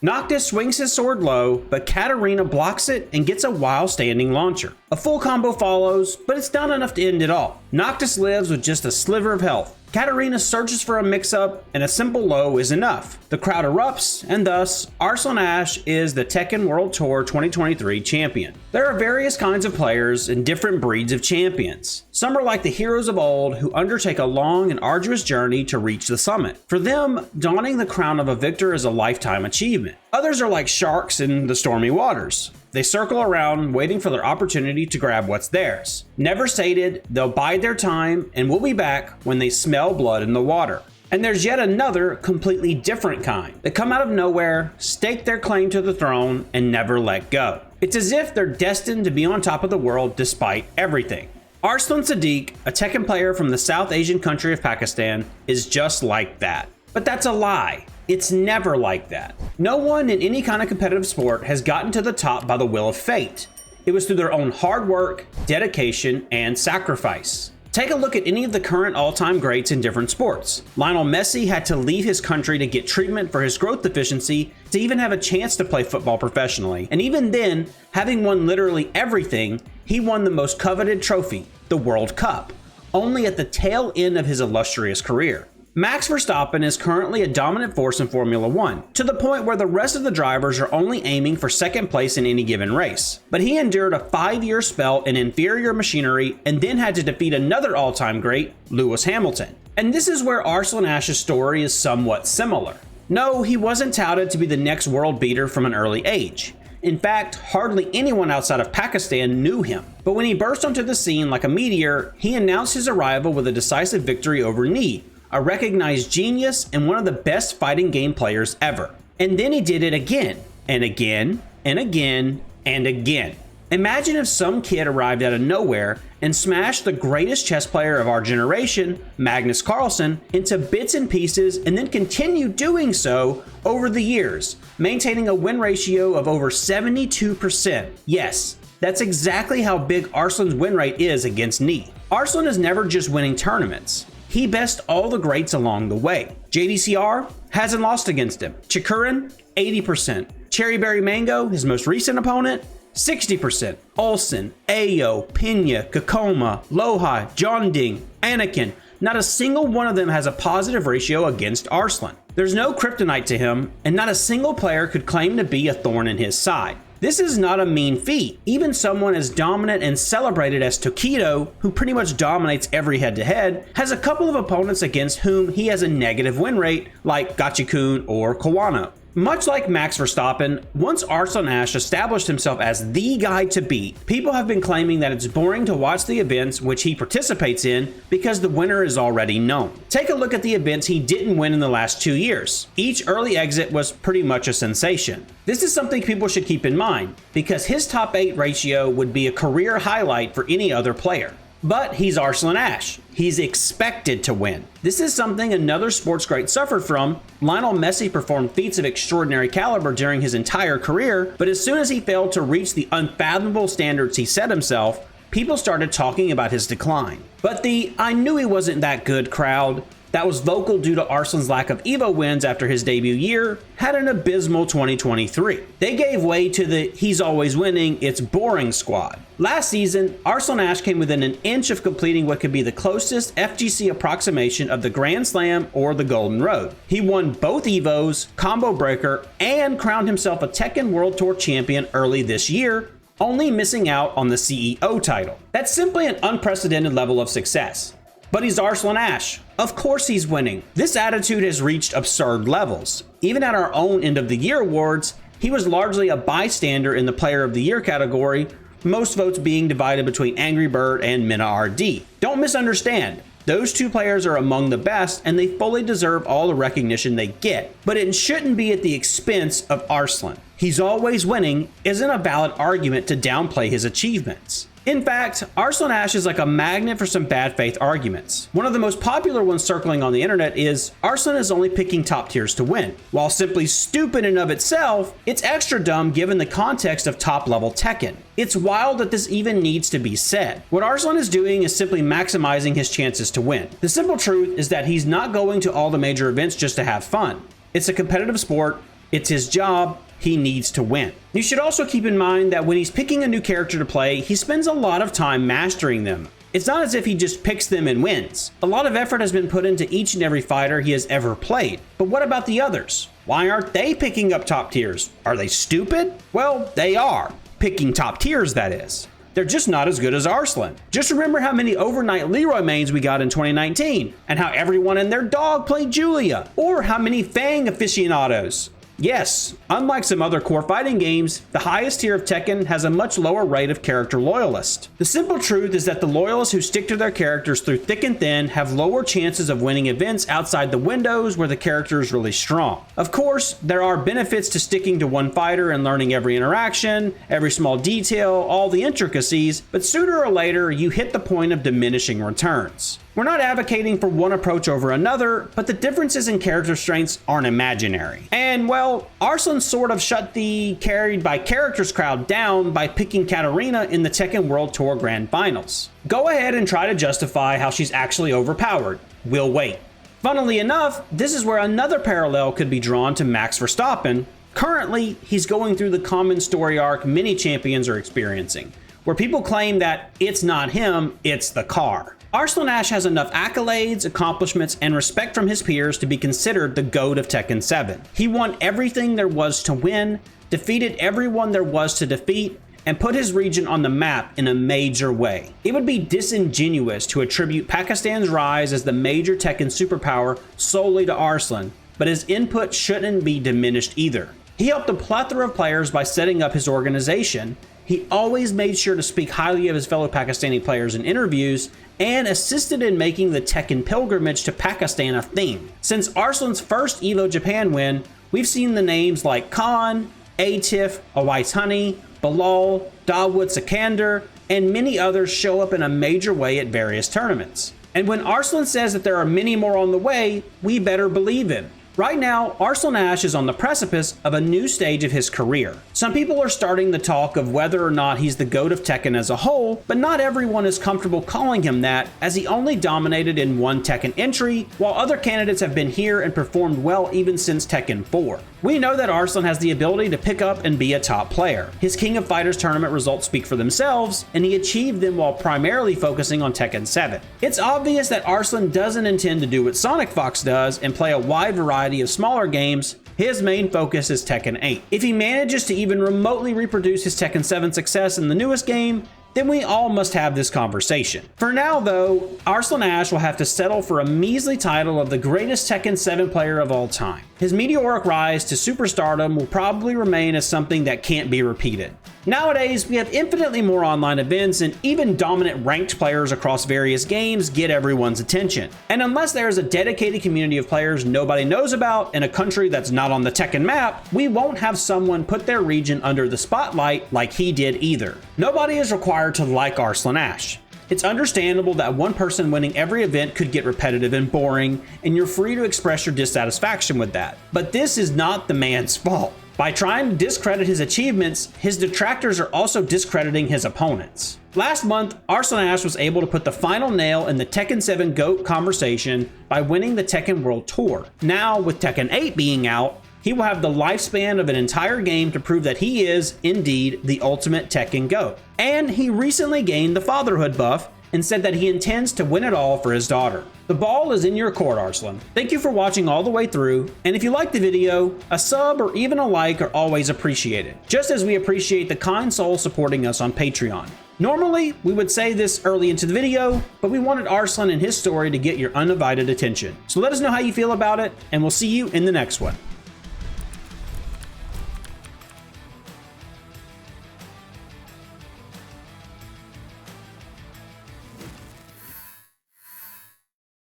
Noctis swings his sword low, but Katarina blocks it and gets a wild standing launcher. A full combo follows, but it's not enough to end it all. Noctis lives with just a sliver of health. Katarina searches for a mix-up, and a simple low is enough. The crowd erupts, and thus, Arslan Ash is the Tekken World Tour 2023 champion. There are various kinds of players and different breeds of champions. Some are like the heroes of old who undertake a long and arduous journey to reach the summit. For them, donning the crown of a victor is a lifetime achievement. Others are like sharks in the stormy waters. They circle around, waiting for their opportunity to grab what's theirs. Never sated, they'll bide their time and will be back when they smell blood in the water. And there's yet another, completely different kind that come out of nowhere, stake their claim to the throne, and never let go. It's as if they're destined to be on top of the world despite everything. Arslan Sadiq, a Tekken player from the South Asian country of Pakistan, is just like that. But that's a lie. It's never like that. No one in any kind of competitive sport has gotten to the top by the will of fate. It was through their own hard work, dedication, and sacrifice. Take a look at any of the current all-time greats in different sports. Lionel Messi had to leave his country to get treatment for his growth deficiency to even have a chance to play football professionally. And even then, having won literally everything, he won the most coveted trophy, the World Cup, only at the tail end of his illustrious career. Max Verstappen is currently a dominant force in Formula 1, to the point where the rest of the drivers are only aiming for second place in any given race. But he endured a 5-year spell in inferior machinery and then had to defeat another all-time great, Lewis Hamilton. And this is where Arslan Ash's story is somewhat similar. No, he wasn't touted to be the next world beater from an early age. In fact, hardly anyone outside of Pakistan knew him. But when he burst onto the scene like a meteor, he announced his arrival with a decisive victory over Ni, a recognized genius and one of the best fighting game players ever. And then he did it again, and again, and again, and again. Imagine if some kid arrived out of nowhere and smashed the greatest chess player of our generation, Magnus Carlsen, into bits and pieces and then continued doing so over the years, maintaining a win ratio of over 72%. Yes, that's exactly how big Arslan's win rate is against Ni. Arslan is never just winning tournaments. He best all the greats along the way. JDCR hasn't lost against him. Chikurin, 80%. Cherry Berry Mango, his most recent opponent, 60%. Olsen, Ayo, Pena, Kakoma, Lohai, Jonding, Anakin. Not a single one of them has a positive ratio against Arslan. There's no kryptonite to him, and not a single player could claim to be a thorn in his side. This is not a mean feat. Even someone as dominant and celebrated as Tokido, who pretty much dominates every head-to-head, has a couple of opponents against whom he has a negative win rate, like Gachikun or Kawano. Much like Max Verstappen, once Arslan Ash established himself as the guy to beat, people have been claiming that it's boring to watch the events which he participates in because the winner is already known. Take a look at the events he didn't win in the last 2 years. Each early exit was pretty much a sensation. This is something people should keep in mind, because his top 8 ratio would be a career highlight for any other player. But he's Arslan Ash. He's expected to win. This is something another sports great suffered from. Lionel Messi performed feats of extraordinary caliber during his entire career, but as soon as he failed to reach the unfathomable standards he set himself, people started talking about his decline. But the "I knew he wasn't that good" crowd that was vocal due to Arslan's lack of EVO wins after his debut year had an abysmal 2023. They gave way to the "he's always winning, it's boring" squad. Last season, Arslan Ash came within an inch of completing what could be the closest FGC approximation of the Grand Slam or the Golden Road. He won both EVOs, Combo Breaker, and crowned himself a Tekken World Tour champion early this year, only missing out on the CEO title. That's simply an unprecedented level of success. But he's Arslan Ash. Of course he's winning. This attitude has reached absurd levels. Even at our own end of the year awards, he was largely a bystander in the Player of the Year category, most votes being divided between Angry Bird and Mina RD. Don't misunderstand. Those two players are among the best and they fully deserve all the recognition they get. But it shouldn't be at the expense of Arslan. "He's always winning" isn't a valid argument to downplay his achievements. In fact, Arslan Ash is like a magnet for some bad faith arguments. One of the most popular ones circling on the internet is Arslan is only picking top tiers to win. While simply stupid in of itself, it's extra dumb given the context of top level Tekken. It's wild that this even needs to be said. What Arslan is doing is simply maximizing his chances to win. The simple truth is that he's not going to all the major events just to have fun. It's a competitive sport, It's his job. He needs to win. You should also keep in mind that when he's picking a new character to play, he spends a lot of time mastering them. It's not as if he just picks them and wins. A lot of effort has been put into each and every fighter he has ever played. But what about the others? Why aren't they picking up top tiers? Are they stupid? Well, they are. Picking top tiers, that is. They're just not as good as Arslan. Just remember how many overnight Leroy mains we got in 2019, and how everyone and their dog played Julia, or how many Fang aficionados. Yes, unlike some other core fighting games, the highest tier of Tekken has a much lower rate of character loyalists. The simple truth is that the loyalists who stick to their characters through thick and thin have lower chances of winning events outside the windows where the character is really strong. Of course, there are benefits to sticking to one fighter and learning every interaction, every small detail, all the intricacies, but sooner or later you hit the point of diminishing returns. We're not advocating for one approach over another, but the differences in character strengths aren't imaginary. And well, Arslan sort of shut the carried by characters crowd down by picking Katarina in the Tekken World Tour Grand Finals. Go ahead and try to justify how she's actually overpowered. We'll wait. Funnily enough, this is where another parallel could be drawn to Max Verstappen. Currently, he's going through the common story arc many champions are experiencing, where people claim that it's not him, it's the car. Arslan Ash has enough accolades, accomplishments, and respect from his peers to be considered the GOAT of Tekken 7. He won everything there was to win, defeated everyone there was to defeat, and put his region on the map in a major way. It would be disingenuous to attribute Pakistan's rise as the major Tekken superpower solely to Arslan, but his input shouldn't be diminished either. He helped a plethora of players by setting up his organization. He always made sure to speak highly of his fellow Pakistani players in interviews, and assisted in making the Tekken pilgrimage to Pakistan a thing. Since Arslan's first EVO Japan win, we've seen the names like Khan, Atif, Awais Honey, Bilal, Dawood Sikander, and many others show up in a major way at various tournaments. And when Arslan says that there are many more on the way, we better believe him. Right now, Arslan Ash is on the precipice of a new stage of his career. Some people are starting the talk of whether or not he's the GOAT of Tekken as a whole, but not everyone is comfortable calling him that, as he only dominated in one Tekken entry, while other candidates have been here and performed well even since Tekken 4. We know that Arslan has the ability to pick up and be a top player. His King of Fighters tournament results speak for themselves, and he achieved them while primarily focusing on Tekken 7. It's obvious that Arslan doesn't intend to do what Sonic Fox does and play a wide variety of smaller games. His main focus is Tekken 8. If he manages to even remotely reproduce his Tekken 7 success in the newest game, then we all must have this conversation. For now though, Arslan Ash will have to settle for a measly title of the greatest Tekken 7 player of all time. His meteoric rise to superstardom will probably remain as something that can't be repeated. Nowadays, we have infinitely more online events, and even dominant ranked players across various games get everyone's attention. And unless there is a dedicated community of players nobody knows about in a country that's not on the Tekken map, we won't have someone put their region under the spotlight like he did either. Nobody is required to like Arslan Ash. It's understandable that one person winning every event could get repetitive and boring, and you're free to express your dissatisfaction with that. But this is not the man's fault. By trying to discredit his achievements, his detractors are also discrediting his opponents. Last month, Arslan Ash was able to put the final nail in the Tekken 7 GOAT conversation by winning the Tekken World Tour. Now, with Tekken 8 being out, he will have the lifespan of an entire game to prove that he is, indeed, the ultimate Tekken GOAT. And he recently gained the fatherhood buff and said that he intends to win it all for his daughter. The ball is in your court, Arslan. Thank you for watching all the way through, and if you liked the video, a sub or even a like are always appreciated, just as we appreciate the kind souls supporting us on Patreon. Normally, we would say this early into the video, but we wanted Arslan and his story to get your undivided attention. So let us know how you feel about it, and we'll see you in the next one.